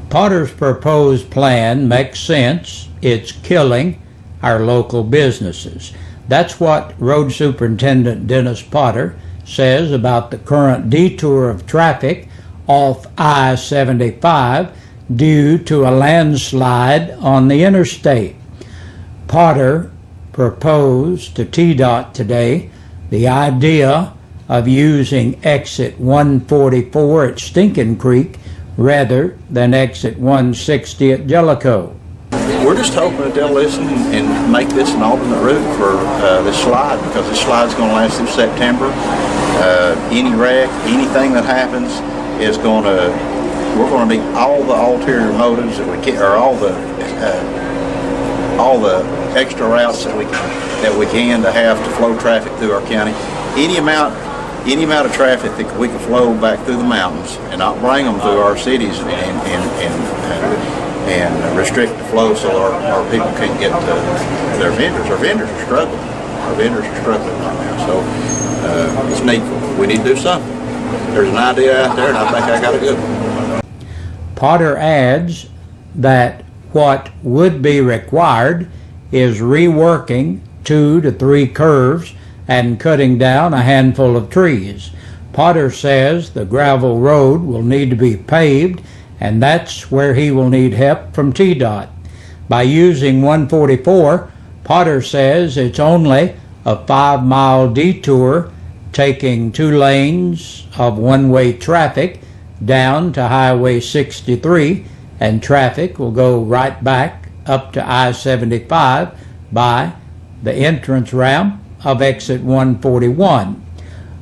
Potter's proposed plan makes sense. It's killing our local businesses. That's what Road Superintendent Dennis Potter says about the current detour of traffic off I-75 due to a landslide on the interstate. Potter proposed to TDOT today the idea of using exit 144 at Stinking Creek rather than exit 160 at Jellicoe. We're just hoping that they'll listen and make this an alternate route for this slide, because this slide's going to last through September. Any wreck, anything that happens is going to, we're going to need all the ulterior motives that we can, or all the extra routes that we can to have to flow traffic through our county. Any amount of traffic that we can flow back through the mountains and not bring them through our cities and restrict the flow so our people can't get to their vendors. Our vendors are struggling. Right now. So it's needful. We need to do something. There's an idea out there, and I think I got a good one. Potter adds that what would be required is reworking 2 to 3 curves and cutting down a handful of trees. Potter says the gravel road will need to be paved, and that's where he will need help from TDOT. By using 144, Potter says it's only a 5-mile detour, taking 2 lanes of one-way traffic down to Highway 63, and traffic will go right back up to I-75 by the entrance ramp of exit 141.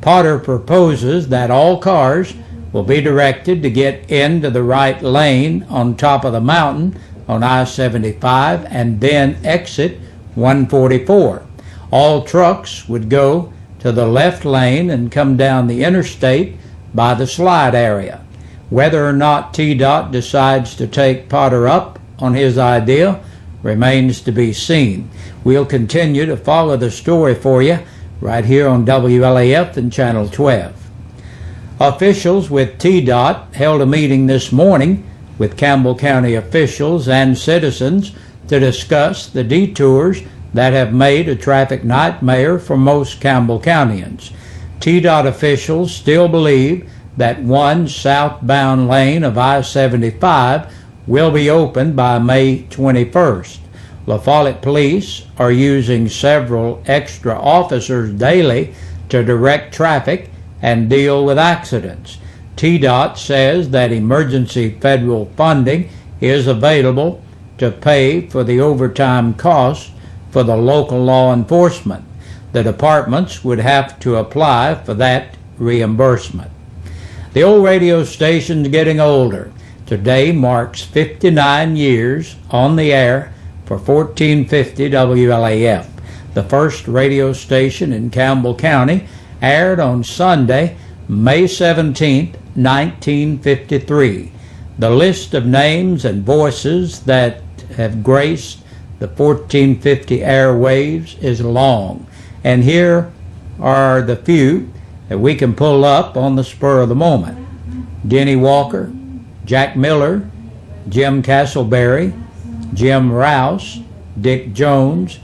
Potter proposes that all cars will be directed to get into the right lane on top of the mountain on I-75 and then exit 144. All trucks would go to the left lane and come down the interstate by the slide area. Whether or not TDOT decides to take Potter up on his idea remains to be seen. We'll continue to follow the story for you right here on WLAF and Channel 12. Officials with TDOT held a meeting this morning with Campbell County officials and citizens to discuss the detours that have made a traffic nightmare for most Campbell Countyans. TDOT officials still believe that one southbound lane of I-75 will be opened by May 21st. La Follette Police are using several extra officers daily to direct traffic and deal with accidents. TDOT says that emergency federal funding is available to pay for the overtime costs for the local law enforcement. The departments would have to apply for that reimbursement. The old radio station's getting older. Today marks 59 years on the air for 1450 WLAF. The first radio station in Campbell County aired on Sunday, May 17, 1953. The list of names and voices that have graced the 1450 airwaves is long, and here are the few that we can pull up on the spur of the moment. Denny Walker, Jack Miller, Jim Castleberry, Jim Rouse, Dick Jones,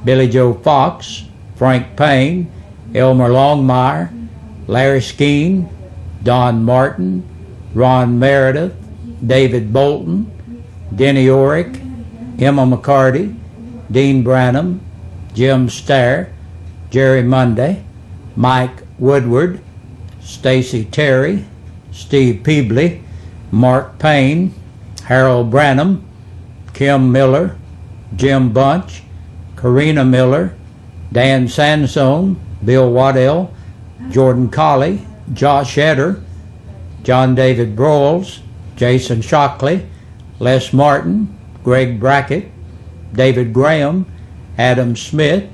Billy Joe Fox, Frank Payne, Elmer Longmire, Larry Skeen, Don Martin, Ron Meredith, David Bolton, Denny Orick, Emma McCarty, Dean Branham, Jim Starr, Jerry Monday, Mike Woodward, Stacy Terry, Steve Peebley, Mark Payne, Harold Branham, Kim Miller, Jim Bunch, Karina Miller, Dan Sansone, Bill Waddell, Jordan Colley, Josh Eder, John David Broyles, Jason Shockley, Les Martin, Greg Brackett, David Graham, Adam Smith,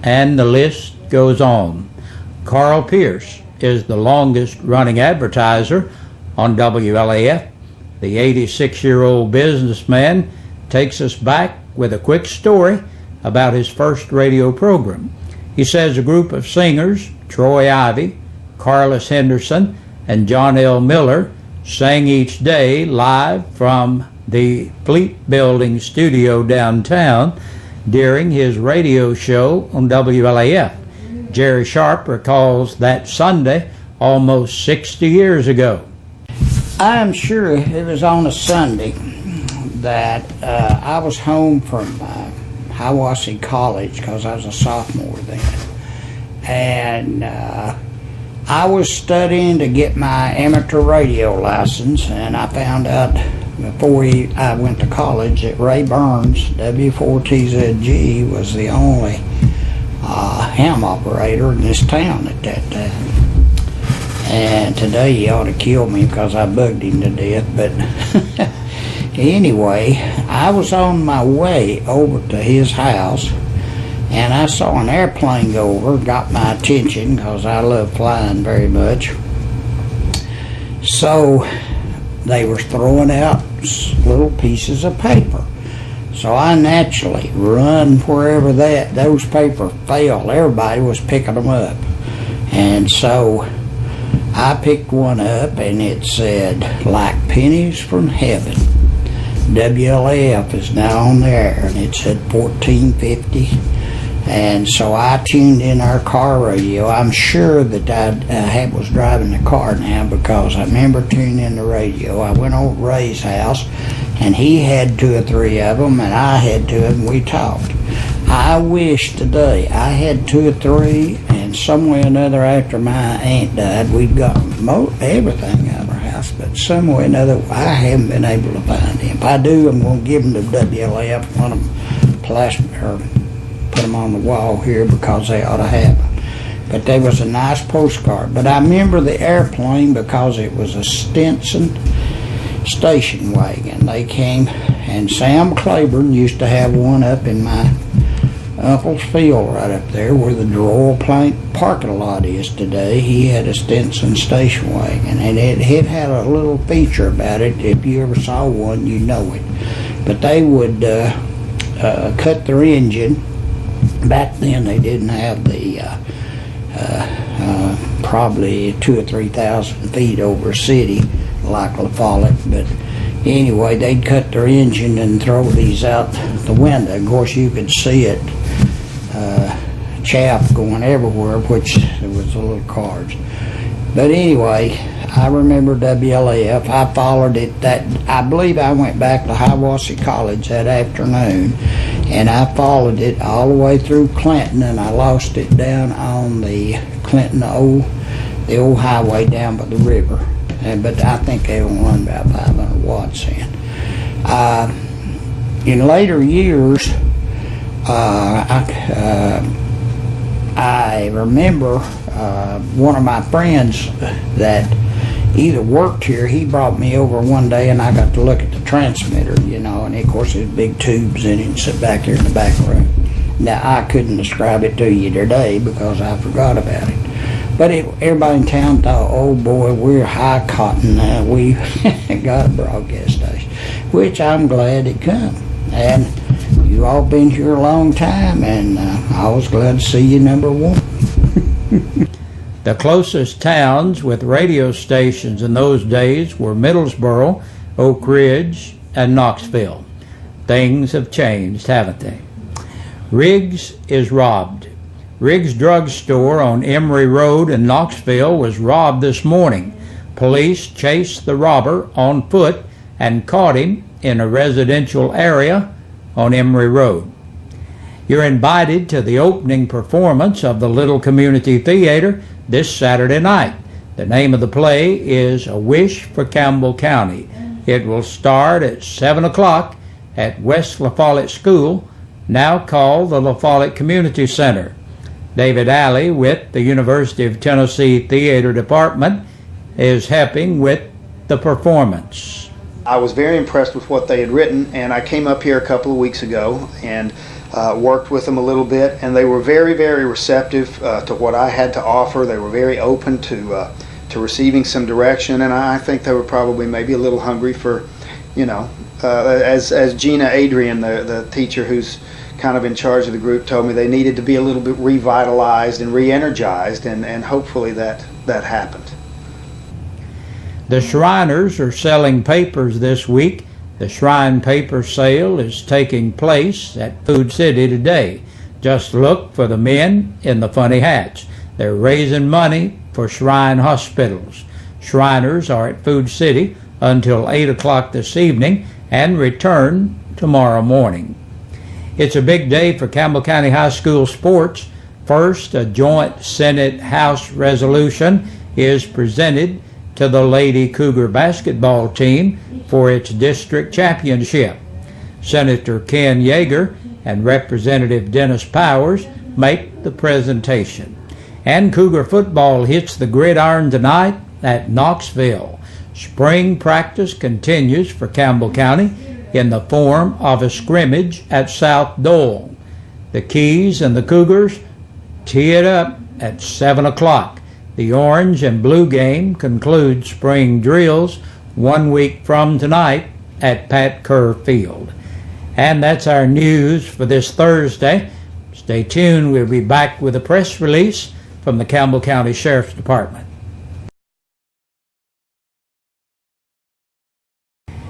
and the list goes on. Carl Pierce is the longest running advertiser on WLAF. The 86-year-old businessman takes us back with a quick story about his first radio program. He says a group of singers, Troy Ivy, Carlos Henderson, and John L. Miller, sang each day live from the Fleet Building studio downtown during his radio show on WLAF. Jerry Sharp recalls that Sunday almost 60 years ago. I'm sure it was on a Sunday that I was home from Hiawassee College, because I was a sophomore then, and I was studying to get my amateur radio license, and I found out before I went to college that Ray Burns, W4TZG, was the only ham operator in this town at that time. And today he ought to kill me because I bugged him to death, but anyway, I was on my way over to his house, and I saw an airplane go over, got my attention because I love flying very much. So they were throwing out little pieces of paper. So I naturally run wherever those paper fell. Everybody was picking them up. And so I picked one up, and it said, "Like pennies from heaven, WLAF is now on the air," and it said 1450. And so I tuned in our car radio. I'm sure that I was driving the car now, because I remember tuning in the radio. I went over to Ray's house, and he had 2 or 3 of them, and I had 2 of them. We talked. I wish today I had 2 or 3, and some way or another after my aunt died, we'd got everything out of our house, but some way or another I haven't been able to find them. If I do, I'm going to give them to WLAF, put them on the wall here, because they ought to have them. But there was a nice postcard. But I remember the airplane because it was a Stinson station wagon. They came, and Sam Claiborne used to have one up in my uncle's field right up there where the Royal Plank parking lot is today. He had a Stinson station wagon, and it had a little feature about it. If you ever saw one, you know it. But they would cut their engine. Back then they didn't have the probably 2,000 or 3,000 feet over a city like La Follette, but anyway, they'd cut their engine and throw these out the window. Of course, you could see it, chaff going everywhere, which there was the little cars. But anyway, I remember WLAF. I followed it I believe I went back to Hiawassee College that afternoon, and I followed it all the way through Clinton, and I lost it down on the Clinton the old highway down by the river. But I think they only run about 500 watts in. In later years, I remember one of my friends that either worked here, he brought me over one day, and I got to look at the transmitter, and of course there's big tubes in it and sit back there in the back room. Now, I couldn't describe it to you today because I forgot about it. But everybody in town thought, oh boy, we're high cotton now. We got a broadcast station, which I'm glad it come. And you all been here a long time, and I was glad to see you number 1. The closest towns with radio stations in those days were Middlesboro, Oak Ridge, and Knoxville. Things have changed, haven't they? Riggs is robbed. Riggs Drug Store on Emory Road in Knoxville was robbed this morning. Police chased the robber on foot and caught him in a residential area on Emory Road. You're invited to the opening performance of the Little Community Theater this Saturday night. The name of the play is A Wish for Campbell County. It will start at 7 o'clock at West La Follette School, now called the La Follette Community Center. David Alley with the University of Tennessee Theater Department is helping with the performance. I was very impressed with what they had written, and I came up here a couple of weeks ago and worked with them a little bit, and they were very, very receptive to what I had to offer. They were very open to receiving some direction, and I think they were probably maybe a little hungry for, as Gina Adrian, the teacher who's kind of in charge of the group, told me, they needed to be a little bit revitalized and re-energized, and hopefully that happened. The Shriners are selling papers this week. The Shrine Paper Sale is taking place at Food City today. Just look for the men in the funny hats. They're raising money for Shrine hospitals. Shriners are at Food City until 8 o'clock this evening and return tomorrow morning. It's a big day for Campbell County High School sports. First, a joint Senate-House resolution is presented to the Lady Cougar basketball team for its district championship. Senator Ken Yeager and Representative Dennis Powers make the presentation. And Cougar football hits the gridiron tonight at Knoxville. Spring practice continues for Campbell County in the form of a scrimmage at South Dole. The Keys and the Cougars tee it up at 7 o'clock. The orange and blue game concludes spring drills 1 week from tonight at Pat Kerr Field. And that's our news for this Thursday. Stay tuned. We'll be back with a press release from the Campbell County Sheriff's Department.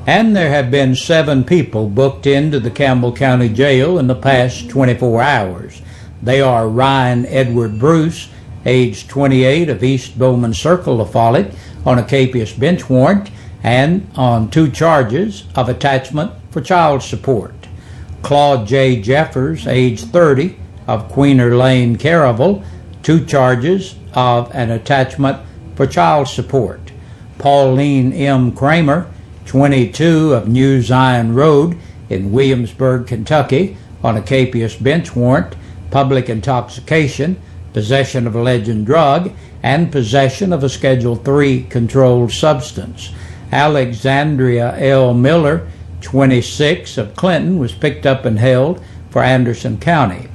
And there have been 7 people booked into the Campbell County Jail in the past 24 hours. They are Ryan Edward Bruce, age 28, of East Bowman Circle, La Follette, on a capious bench warrant and on 2 charges of attachment for child support. Claude J. Jeffers, age 30, of Queener Lane, Caravel, 2 charges of an attachment for child support. Pauline M. Kramer, 22, of New Zion Road in Williamsburg, Kentucky, on a capious bench warrant, public intoxication, possession of a legend drug, and possession of a Schedule III controlled substance. Alexandria L. Miller, 26, of Clinton, was picked up and held for Anderson County.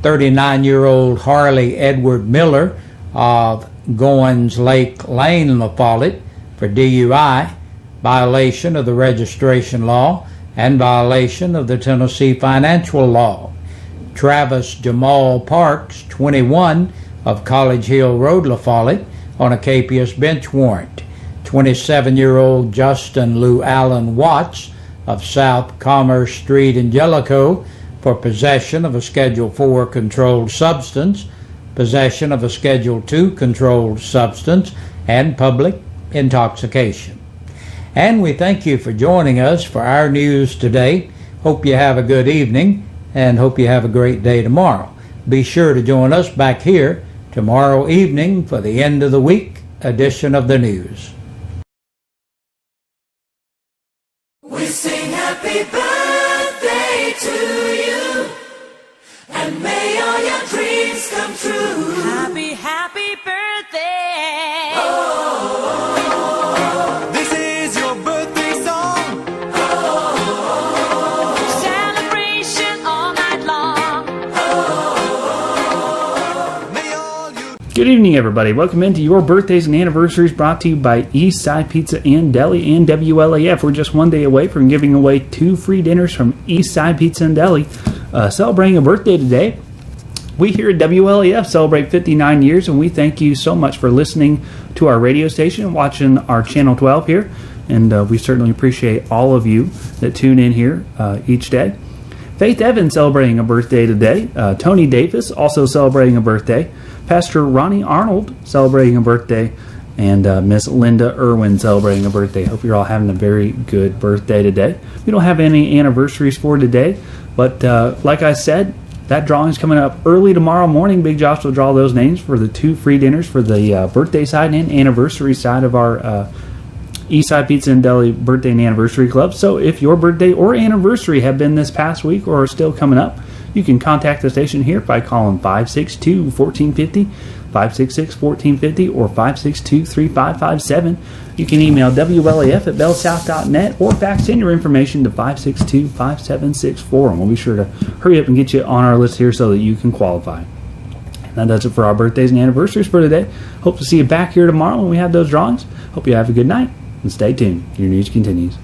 39-year-old Harley Edward Miller of Goins Lake Lane, La Follette, for DUI, violation of the registration law, and violation of the Tennessee financial law. Travis Jamal Parks, 21, of College Hill Road, La Follette, on a capious bench warrant. 27-year-old Justin Lou Allen Watts of South Commerce Street in Jellicoe for possession of a Schedule IV controlled substance, possession of a Schedule II controlled substance, and public intoxication. And we thank you for joining us for our news today. Hope you have a good evening and hope you have a great day tomorrow. Be sure to join us back here tomorrow evening for the end of the week edition of the news. We sing happy birthday to you, and may all your dreams come true. Happy, happy birthday. Oh, this is your birthday song. Oh, celebration all night long. Oh, May all you Good evening, everybody. Welcome into Your Birthdays and Anniversaries, brought to you by Eastside Pizza and Deli and WLAF. We're just one day away from giving away 2 free dinners from Eastside Pizza and Deli. Celebrating a birthday today, we here at WLAF celebrate 59 years, and we thank you so much for listening to our radio station and watching our Channel 12 here. And we certainly appreciate all of you that tune in here each day. Faith Evans celebrating a birthday today. Tony Davis also celebrating a birthday. Pastor Ronnie Arnold celebrating a birthday. And Miss Linda Irwin celebrating a birthday. Hope you're all having a very good birthday today. We don't have any anniversaries for today, but like I said, that drawing is coming up early tomorrow morning. Big Josh will draw those names for the 2 free dinners for the birthday side and anniversary side of our Eastside Pizza and Deli Birthday and Anniversary Club. So if your birthday or anniversary have been this past week or are still coming up, you can contact the station here by calling 562-1450, 566-1450, or 562-3557. You can email WLAF@bellsouth.net or fax in your information to 562-5764, and we'll be sure to hurry up and get you on our list here so that you can qualify. And that does it for our birthdays and anniversaries for today. Hope to see you back here tomorrow when we have those drawings. Hope you have a good night, and stay tuned. Your news continues.